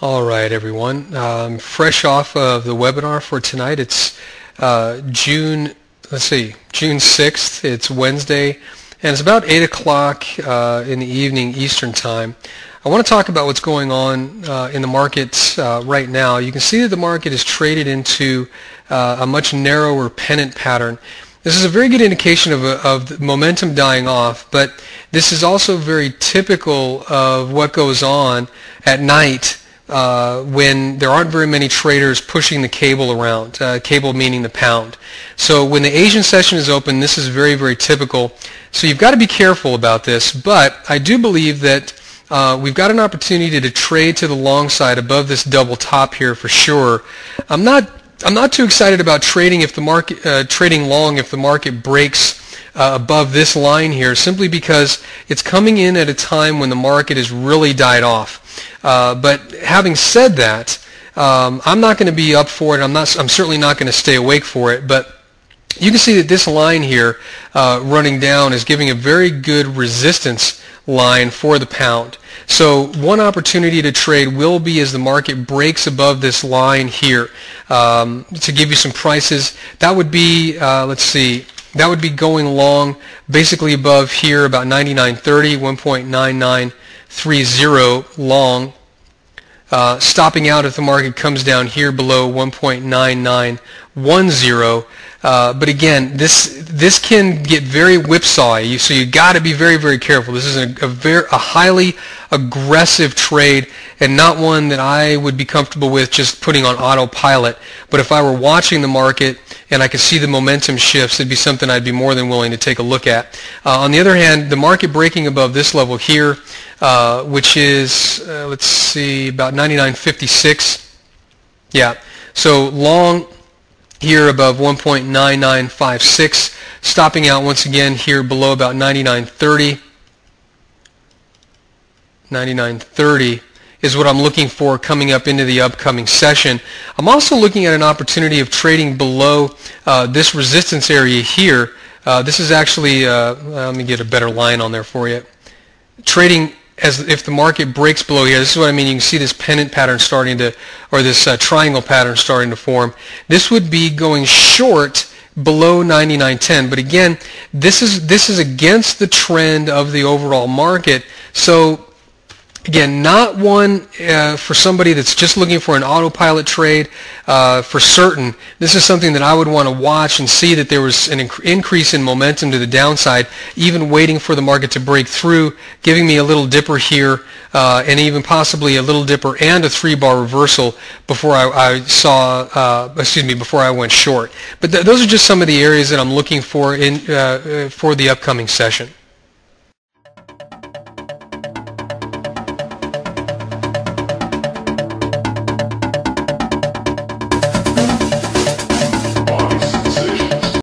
All right, everyone. Fresh off of the webinar for tonight. It's June 6th. It's Wednesday, and it's about 8 o'clock in the evening Eastern Time. I want to talk about what's going on in the markets right now. You can see that the market is traded into a much narrower pennant pattern. This is a very good indication of the momentum dying off, but this is also very typical of what goes on at night when there aren't very many traders pushing the cable around, cable meaning the pound. So when the Asian session is open, this is very, very typical. So you've got to be careful about this, but I do believe that we've got an opportunity to trade to the long side above this double top here for sure. I'm not too excited about trading if the market trading long if the market breaks above this line here, simply because it's coming in at a time when the market has really died off. But having said that, I'm not going to be up for it. I'm certainly not going to stay awake for it. But you can see that this line here running down is giving a very good resistance line for the pound. So one opportunity to trade will be as the market breaks above this line here. To give you some prices, that would be, let's see, that would be going long basically above here about 99.30, 1.9930 long. Stopping out if the market comes down here below 1.9910. But again, this can get very whipsawy, so you got to be very, very careful. This is a highly aggressive trade, and not one that I would be comfortable with just putting on autopilot. But if I were watching the market and I could see the momentum shifts, it'd be something I'd be more than willing to take a look at. On the other hand, the market breaking above this level here, which is let's see, about 99.56. Yeah, so long here above 1.9956, stopping out once again here below about 99.30. 99.30 is what I'm looking for coming up into the upcoming session. I'm also looking at an opportunity of trading below this resistance area here. This is actually, let me get a better line on there for you. Trading as if the market breaks below here. This is what I mean. You can see this pennant pattern starting to, or this triangle pattern starting to form. This would be going short below 99.10. But again, this is against the trend of the overall market. So again, not one for somebody that's just looking for an autopilot trade for certain. This is something that I would want to watch and see that there was an increase in momentum to the downside, even waiting for the market to break through, giving me a little dipper here, and even possibly a little dipper and a 3-bar reversal before before I went short. But those are just some of the areas that I'm looking for for the upcoming session.